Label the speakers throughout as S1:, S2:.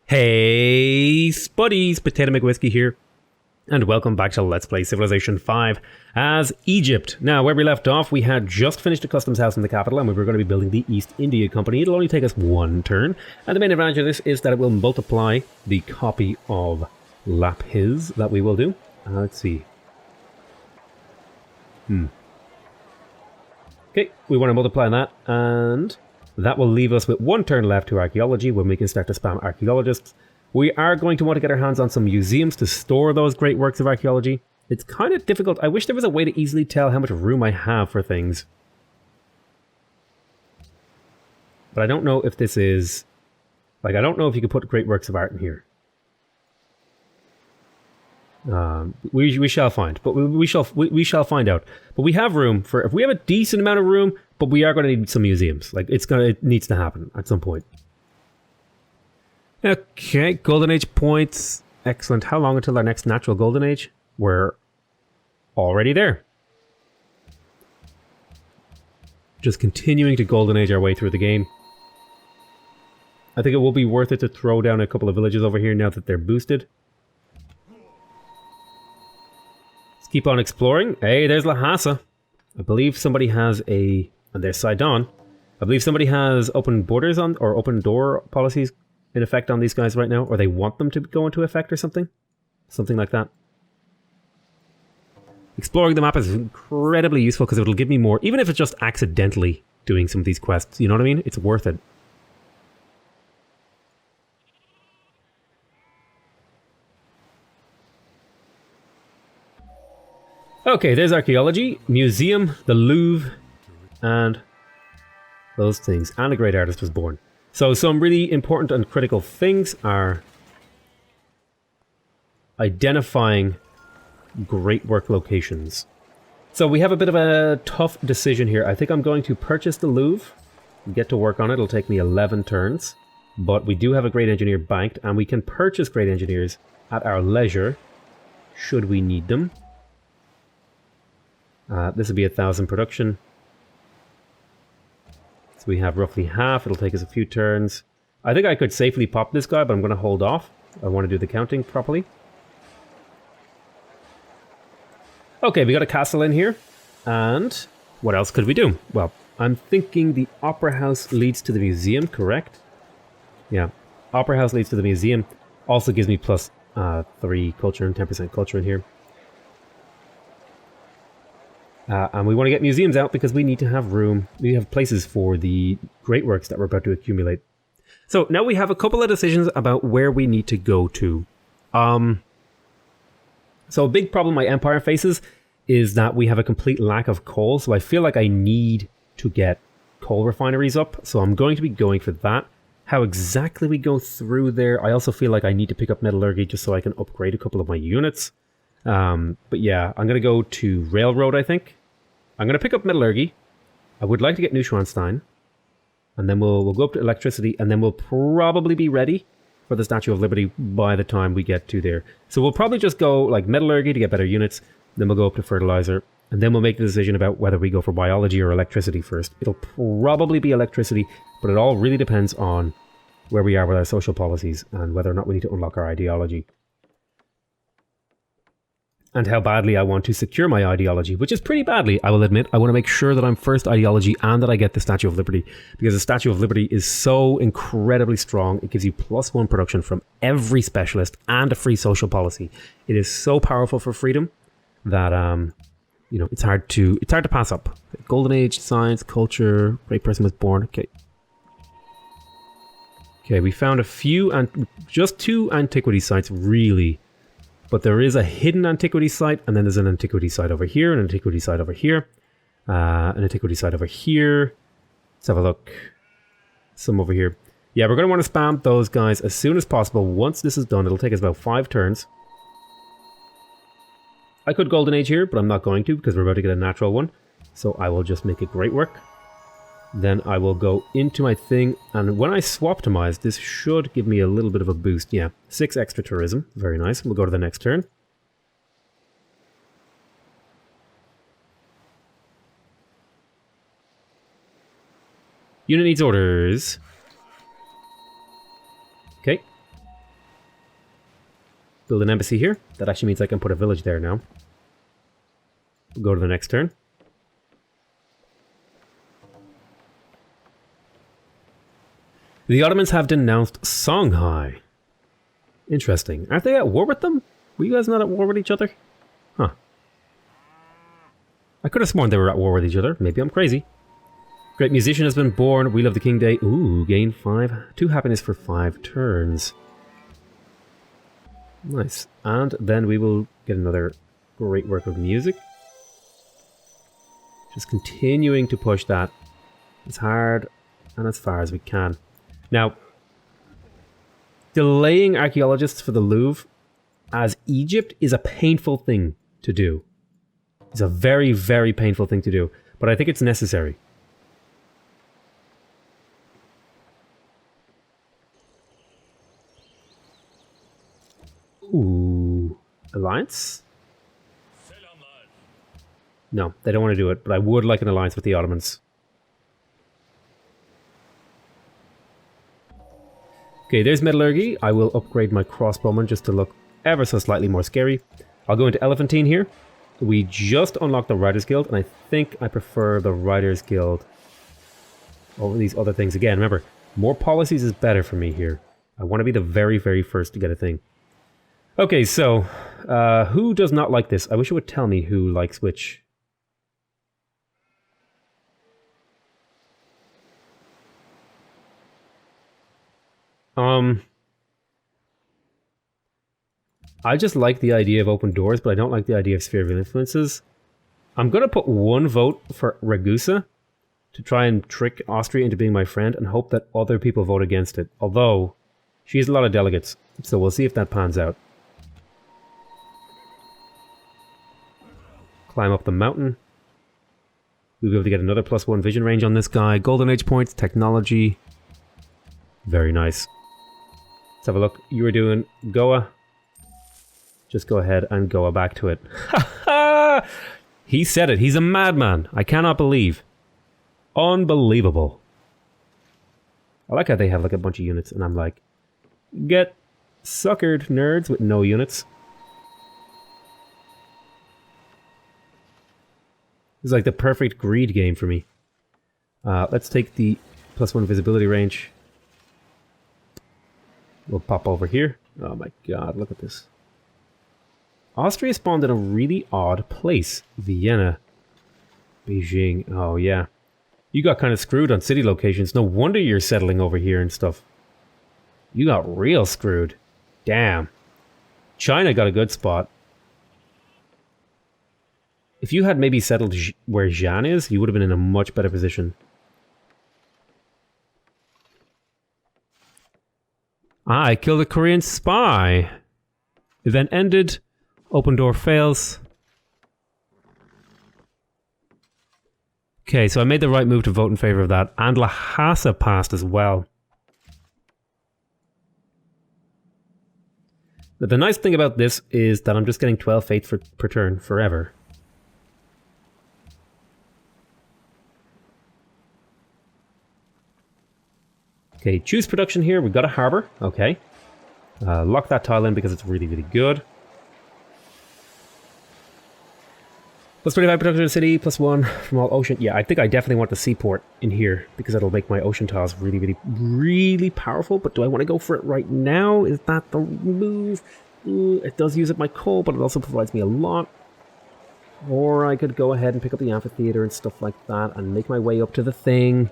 S1: Hey, Spuddies, PotatoMcWhiskey here, and welcome back to Let's Play Civilization 5 as Egypt. Now, where we left off, we had just finished a customs house in the capital, and we were going to be building the East India Company. It'll only take us one turn, and the main advantage of this is that it will multiply the copy of lapis that we will do. Let's see. Okay, we want to multiply that, and that will leave us with one turn left to archaeology when we can start to spam archaeologists. We are going to want to get our hands on some museums to store those great works of archaeology. It's kind of difficult. I wish there was a way to easily tell how much room I have for things. But I don't know if this is... I don't know if you could put great works of art in here. We shall find, but we shall find out. But we have room for, if we have a decent amount of room, but we are going to need some museums. It needs to happen at some point. Okay, Golden Age points. Excellent. How long until our next natural Golden Age? We're already there. Just continuing to Golden Age our way through the game. I think it will be worth it to throw down a couple of villages over here now that they're boosted. Let's keep on exploring. Hey, there's Lhasa. I believe somebody has a... And there's Sidon. I believe somebody has open borders on, or open door policies in effect on these guys right now, or they want them to go into effect or something. Something like that. Exploring the map is incredibly useful because it'll give me more, even if it's just accidentally doing some of these quests. You know what I mean? It's worth it. Okay, there's archaeology, museum, the Louvre, and those things. And a great artist was born. So some really important and critical things are identifying great work locations. So we have a bit of a tough decision here. I think I'm going to purchase the Louvre, get to work on it. It'll take me 11 turns. But we do have a great engineer banked, and we can purchase great engineers at our leisure, should we need them. This will be 1,000 production. So we have roughly half. It'll take us a few turns. I think I could safely pop this guy, but I'm going to hold off. I want to do the counting properly. Okay, we got a castle in here. And what else could we do? Well, I'm thinking the Opera House leads to the museum, correct? Yeah. Opera House leads to the museum. Also gives me plus 3 culture and 10% culture in here. And we want to get museums out because we need to have room. We have places for the great works that we're about to accumulate. So now we have a couple of decisions about where we need to go to. So a big problem my empire faces is that we have a complete lack of coal. So I feel like I need to get coal refineries up. So I'm going to be going for that. How exactly we go through there, I also feel like I need to pick up metallurgy just so I can upgrade a couple of my units. But yeah, I'm going to go to Railroad, I think. I'm going to pick up Metallurgy. I would like to get Neuschwanstein. And then we'll go up to Electricity, and then we'll probably be ready for the Statue of Liberty by the time we get to there. So we'll probably just go like Metallurgy to get better units, then we'll go up to Fertilizer, and then we'll make the decision about whether we go for Biology or Electricity first. It'll probably be Electricity, but it all really depends on where we are with our social policies and whether or not we need to unlock our ideology. And how badly I want to secure my ideology, which is pretty badly, I will admit. I want to make sure that I'm first ideology and that I get the Statue of Liberty, because the Statue of Liberty is so incredibly strong. It gives you +1 production from every specialist and a free social policy. It is so powerful for freedom that you know, it's hard to pass up. Golden Age, science, culture, great person was born. Okay. Okay, we found a few and just 2 antiquity sites really. But there is a hidden antiquity site, and then there's an antiquity site over here, an antiquity site over here, an antiquity site over here. Let's have a look. Some over here. Yeah, we're going to want to spam those guys as soon as possible. Once this is done, it'll take us about 5 turns. I could Golden Age here, but I'm not going to because we're about to get a natural one. So I will just make it great work. Then I will go into my thing, and when I swap-tomize, this should give me a little bit of a boost. Yeah, 6 extra tourism. Very nice. We'll go to the next turn. Unit needs orders. Okay. Build an embassy here. That actually means I can put a village there now. We'll go to the next turn. The Ottomans have denounced Songhai. Interesting. Aren't they at war with them? Were you guys not at war with each other? Huh. I could have sworn they were at war with each other. Maybe I'm crazy. Great musician has been born. Wheel of the King Day. Ooh, gain 2 happiness for 5 turns. Nice. And then we will get another great work of music. Just continuing to push that as hard and as far as we can. Now, delaying archaeologists for the Louvre as Egypt is a painful thing to do. It's a very, very painful thing to do. But I think it's necessary. Ooh. Alliance? No, they don't want to do it, but I would like an alliance with the Ottomans. Okay, there's metallurgy. I will upgrade my crossbowman just to look ever so slightly more scary. I'll go into Elephantine here. We just unlocked the Riders Guild, and I think I prefer the Riders Guild over these other things. Again, remember, more policies is better for me here. I want to be the very, very first to get a thing. Okay, so, who does not like this? I wish it would tell me who likes which. I just like the idea of open doors, but I don't like the idea of sphere of influences. I'm gonna put 1 vote for Ragusa to try and trick Austria into being my friend and hope that other people vote against it. Although, she has a lot of delegates, so we'll see if that pans out. Climb up the mountain. We'll be able to get another +1 vision range on this guy. Golden Age points, technology. Very nice. Let's have a look. You were doing Goa. Just go ahead and Goa back to it. He said it. He's a madman. I cannot believe. Unbelievable. I like how they have like a bunch of units and I'm like, get suckered, nerds with no units. It's like the perfect greed game for me. Let's take the +1 visibility range. We'll pop over here. Oh my god, look at this. Austria spawned in a really odd place. Vienna. Beijing. Oh yeah. You got kind of screwed on city locations. No wonder you're settling over here and stuff. You got real screwed. Damn. China got a good spot. If you had maybe settled where Xi'an is, you would have been in a much better position. I killed a Korean spy. Event ended. Open door fails. Okay, so I made the right move to vote in favor of that. And Lhasa passed as well. But the nice thing about this is that I'm just getting 12 faith per turn forever. Okay, choose production here. We've got a harbor. Okay. Lock that tile in because it's really, really good. +25 production in the city, +1 from all ocean. Yeah, I think I definitely want the seaport in here because it'll make my ocean tiles really, really, really powerful. But do I want to go for it right now? Is that the move? It does use up my coal, but it also provides me a lot. Or I could go ahead and pick up the amphitheater and stuff like that and make my way up to the thing.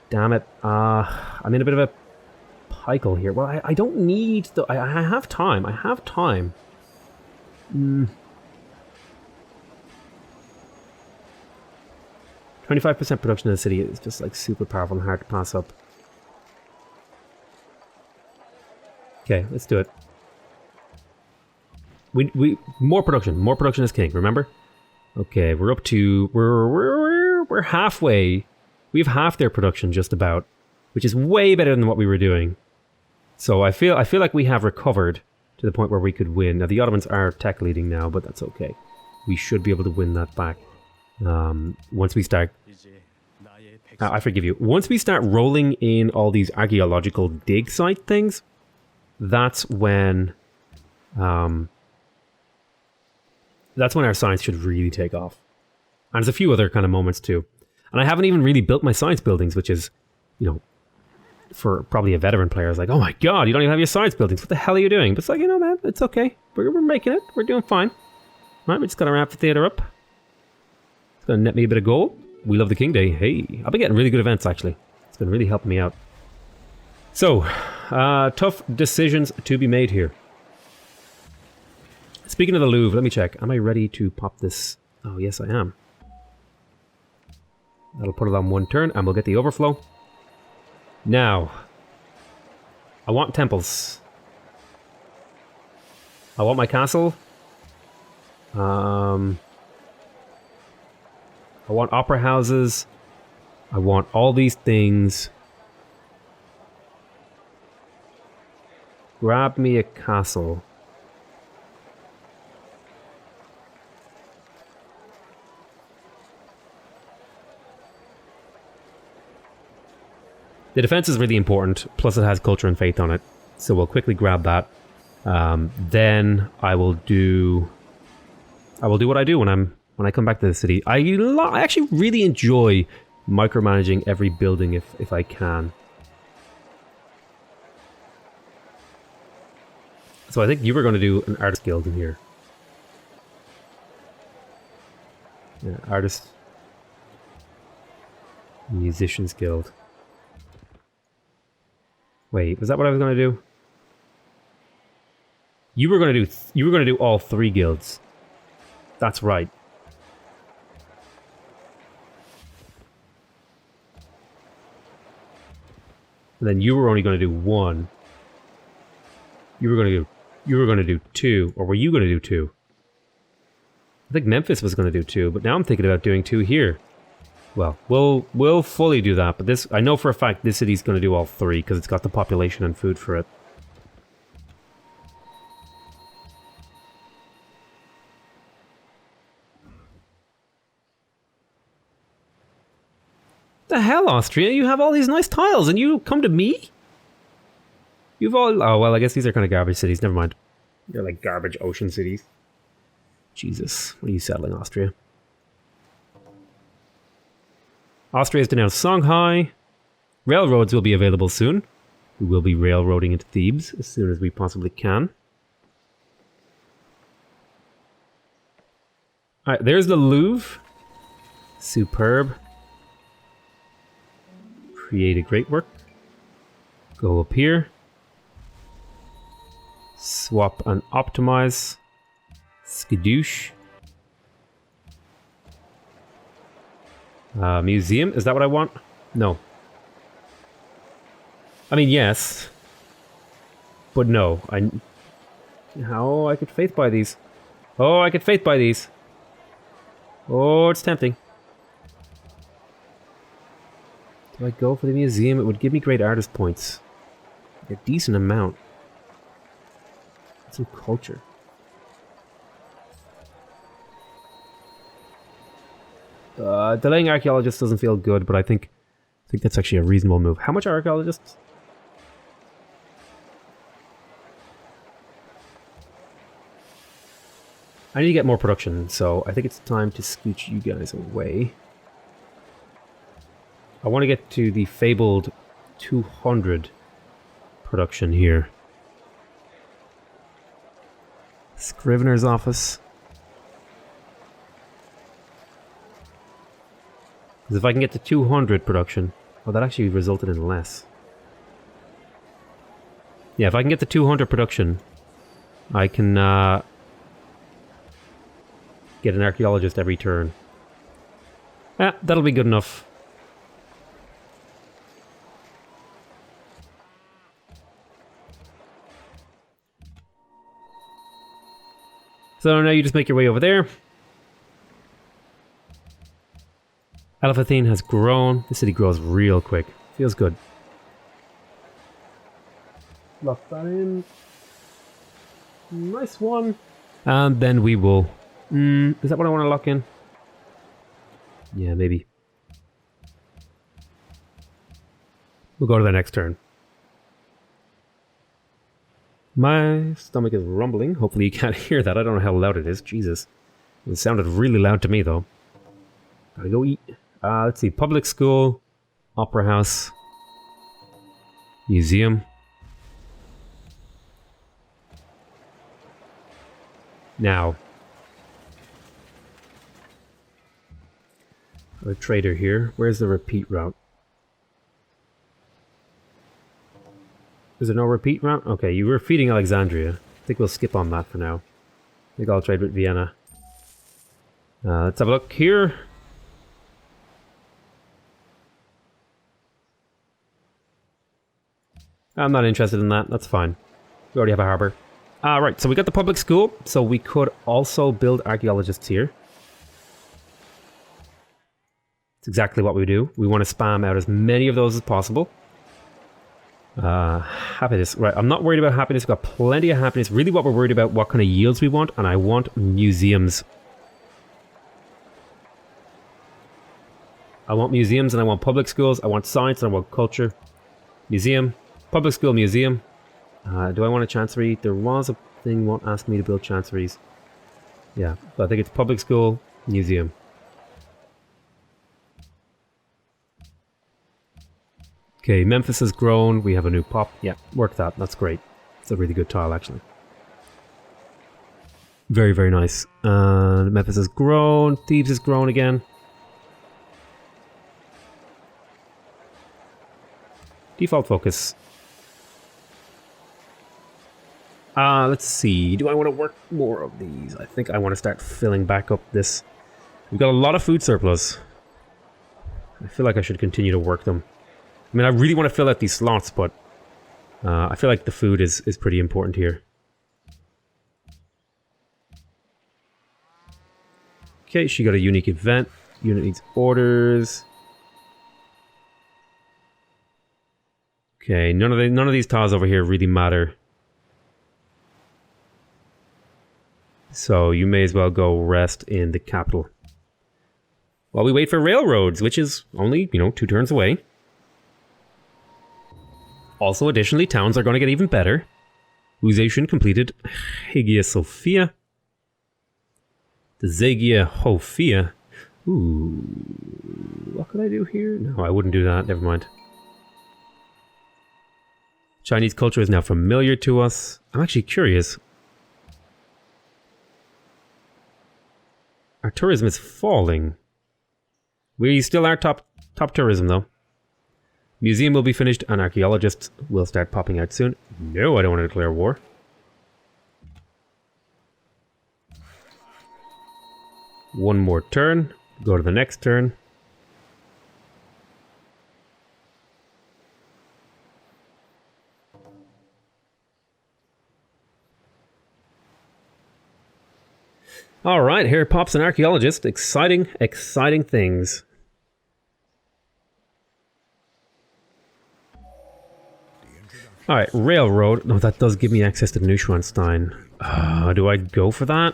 S1: Damn it. I'm in a bit of a pickle here. Well, I don't need... I have time. I have time. 25% production in the city is just like super powerful and hard to pass up. Okay, let's do it. We more production. More production is king, remember? Okay, we're up to... We're halfway. We have half their production just about, which is way better than what we were doing. So I feel like we have recovered to the point where we could win. Now the Ottomans are tech leading now, but that's okay. We should be able to win that back. Once we start... I forgive you. Once we start rolling in all these archaeological dig site things, that's when That's when our science should really take off. And there's a few other kind of moments too. And I haven't even really built my science buildings, which is, you know, for probably a veteran player, it's like, oh my god, you don't even have your science buildings. What the hell are you doing? But it's like, you know, man, it's okay. We're making it. We're doing fine. Right, we just got our amphitheater up. It's going to net me a bit of gold. We love the King Day. Hey, I've been getting really good events, actually. It's been really helping me out. So, tough decisions to be made here. Speaking of the Louvre, let me check. Am I ready to pop this? Oh, yes, I am. That'll put it on one turn, and we'll get the overflow. Now, I want temples. I want my castle. I want opera houses. I want all these things. Grab me a castle. The defense is really important, plus it has culture and faith on it. So we'll quickly grab that. Then I will do what I do when I come back to the city. I actually really enjoy micromanaging every building if I can. So I think you were going to do an artist guild in here. Yeah, artist, musicians guild. Wait, was that what I was going to do? You were going to do all three guilds. That's right. And then you were only going to do one. You were going to do two, or were you going to do two? I think Memphis was going to do two, but now I'm thinking about doing two here. Well, we'll fully do that, but this I know for a fact this city's going to do all three because it's got the population and food for it. The hell, Austria? You have all these nice tiles and you come to me? You've all... Oh, well, I guess these are kind of garbage cities. Never mind. They're like garbage ocean cities. Jesus. What are you settling, Austria? Austria has denounced Songhai. Railroads will be available soon. We will be railroading into Thebes as soon as we possibly can. Alright, there's the Louvre. Superb. Create a great work. Go up here. Swap and optimize. Skadoosh. Museum, is that what I want? No. I mean, yes. But no. How I could faith buy these. Oh, I could faith buy these. Oh, it's tempting. Do I go for the museum? It would give me great artist points. A decent amount. Some culture. Delaying archaeologists doesn't feel good, but I think that's actually a reasonable move. How much are archaeologists? I need to get more production, so I think it's time to scooch you guys away. I want to get to the fabled 200 production here. Scrivener's office. Because if I can get to 200 production... Oh, that actually resulted in less. Yeah, if I can get to 200 production, I can get an archaeologist every turn. That'll be good enough. So now you just make your way over there. Alphathene has grown. The city grows real quick. Feels good. Lock that in. Nice one. And then we will... is that what I want to lock in? Yeah, maybe. We'll go to the next turn. My stomach is rumbling. Hopefully you can't hear that. I don't know how loud it is. Jesus. It sounded really loud to me, though. Gotta go eat. Let's see. Public school. Opera house. Museum. Now. A trader here. Where's the repeat route? Is there no repeat route? Okay, you were feeding Alexandria. I think we'll skip on that for now. I think I'll trade with Vienna. Let's have a look here. I'm not interested in that. That's fine. We already have a harbor. Right, so we got the public school. So we could also build archaeologists here. It's exactly what we do. We want to spam out as many of those as possible. Happiness. Right, I'm not worried about happiness. We've got plenty of happiness. Really what we're worried about, what kind of yields we want, and I want museums. I want museums and I want public schools. I want science and I want culture. Museum. Public school, museum. Do I want a chancery? There was a thing won't ask me to build chanceries. Yeah, so I think it's public school, museum. Okay, Memphis has grown. We have a new pop. Yeah, work that. That's great. It's a really good tile, actually. Very, very nice. Memphis has grown. Thebes has grown again. Default focus. Let's see. Do I want to work more of these? I think I want to start filling back up this. We've got a lot of food surplus. I feel like I should continue to work them. I mean, I really want to fill out these slots, but I feel like the food is pretty important here. Okay, she got a unique event. Unit needs orders. Okay, none of these tiles over here really matter. So you may as well go rest in the capital. While we wait for railroads, which is only, 2 turns away. Also, additionally, towns are going to get even better. Uzation completed Hagia Sophia. The Zagia Hofia. Ooh. What could I do here? No, I wouldn't do that. Never mind. Chinese culture is now familiar to us. I'm actually curious. Our tourism is falling. We still are top tourism, though. Museum will be finished and archaeologists will start popping out soon. No, I don't want to declare war. One more turn. Go to the next turn. Alright, here pops an archaeologist. Exciting, exciting things. Alright, railroad. No, that does give me access to Neuschwanstein. Do I go for that?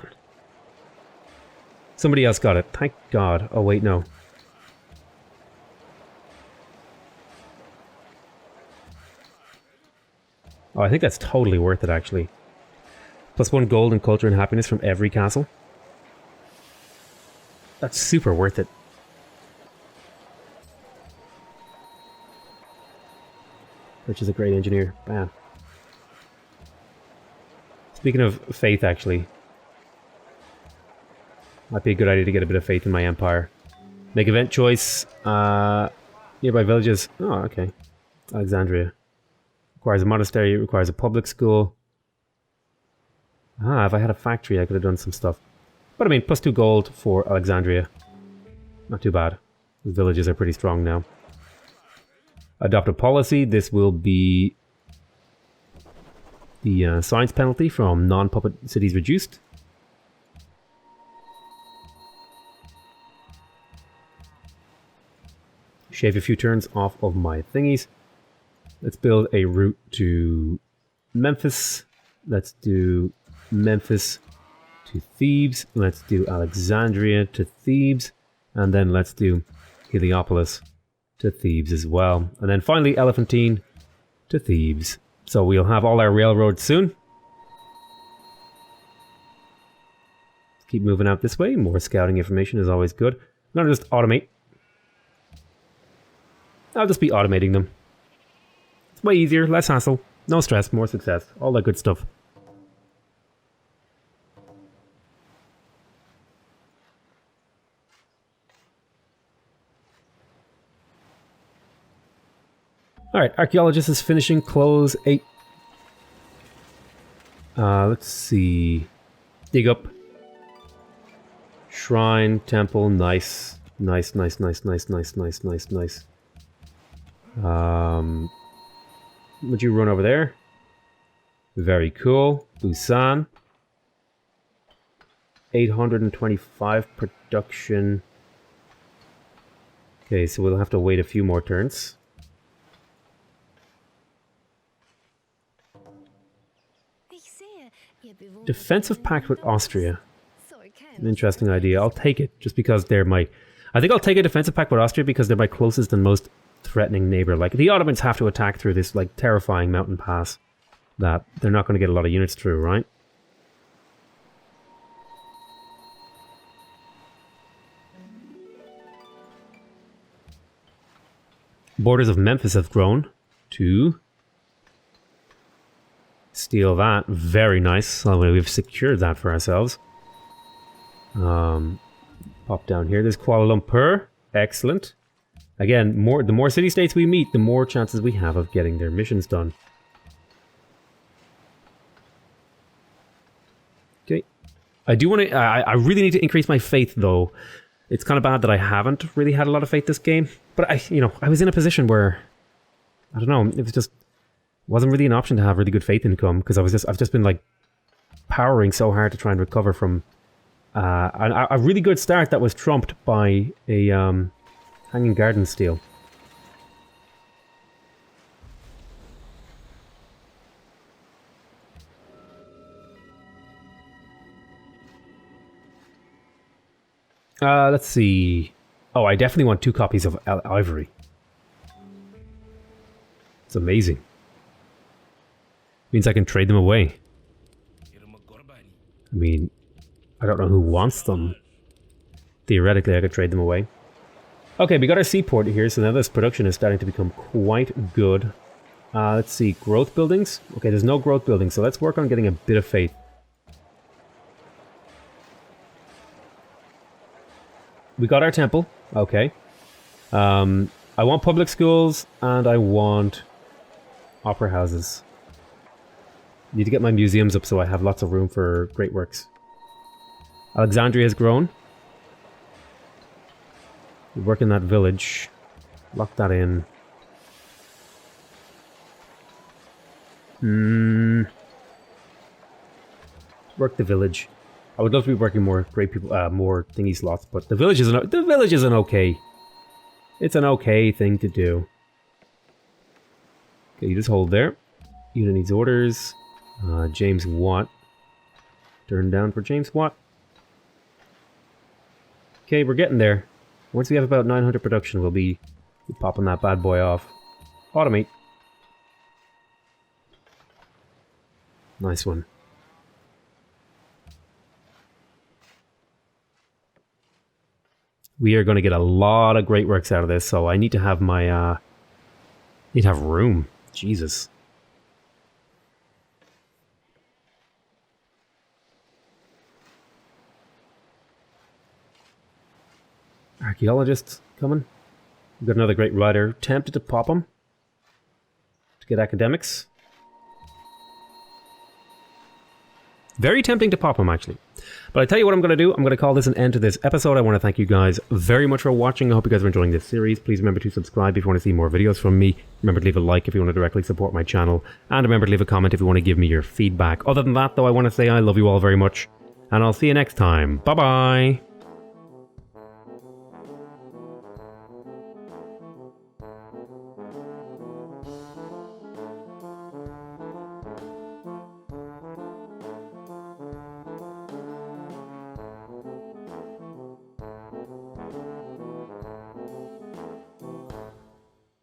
S1: Somebody else got it. Thank God. Oh, wait, no. Oh, I think that's totally worth it, actually. +1 gold and culture and happiness from every castle. That's super worth it. Which is a great engineer. Bam. Speaking of faith, actually. Might be a good idea to get a bit of faith in my empire. Make event choice. Nearby villages. Oh, okay. Alexandria. Requires a monastery. Requires a public school. If I had a factory, I could have done some stuff. But I mean, +2 gold for Alexandria. Not too bad. The villages are pretty strong now. Adopt a policy. This will be the science penalty from non-puppet cities reduced. Shave a few turns off of my thingies. Let's build a route to Memphis. Let's do Memphis to Thebes. Let's do Alexandria to Thebes. And then let's do Heliopolis to Thebes as well. And then finally Elephantine to Thebes. So we'll have all our railroads soon. keep moving out this way. More scouting information is always good. I'm gonna just automate. I'll just be automating them. It's way easier, less hassle, no stress, more success, all that good stuff. Alright, archaeologist is finishing close 8. Let's see. Dig up. Shrine, temple, nice. Nice. Would you run over there? Very cool. Busan. 825 production. Okay, so we'll have to wait a few more turns. Defensive pact with Austria. An interesting idea. I'll take it, just because they're my... I think I'll take a defensive pact with Austria because they're my closest and most threatening neighbor. Like, the Ottomans have to attack through this, like, terrifying mountain pass that they're not going to get a lot of units through, right? Borders of Memphis have grown to... Steal that. Very nice. So we've secured that for ourselves. Pop down here. There's Kuala Lumpur. Excellent. Again, the more city-states we meet, the more chances we have of getting their missions done. Okay. I do want to... I really need to increase my faith, though. It's kind of bad that I haven't really had a lot of faith this game. But I was in a position where... I don't know. It was just... wasn't really an option to have really good faith income, because I've just been like powering so hard to try and recover from a really good start that was trumped by a Hanging Garden steal. Let's see. Oh, I definitely want 2 copies of Ivory. It's amazing. Means I can trade them away. I mean, I don't know who wants them. Theoretically, I could trade them away. Okay, we got our seaport here, so now this production is starting to become quite good. Let's see, growth buildings? Okay, there's no growth buildings, so let's work on getting a bit of faith. We got our temple, okay. I want public schools, and I want opera houses. Need to get my museums up so I have lots of room for great works. Alexandria has grown. We work in that village. Lock that in. Work the village. I would love to be working more great people, more thingy slots, but the village is an okay. It's an okay thing to do. Okay, you just hold there. Unit needs orders. James Watt. Turn down for James Watt. Okay, we're getting there. Once we have about 900 production, we'll be popping that bad boy off. Automate. Nice one. We are going to get a lot of great works out of this, so I need to have my, need to have room. Jesus. Archaeologists coming. We've got another great writer. Tempted to pop them. To get academics. Very tempting to pop them, actually. But I tell you what I'm going to do. I'm going to call this an end to this episode. I want to thank you guys very much for watching. I hope you guys are enjoying this series. Please remember to subscribe if you want to see more videos from me. Remember to leave a like if you want to directly support my channel. And remember to leave a comment if you want to give me your feedback. Other than that, though, I want to say I love you all very much. And I'll see you next time. Bye-bye.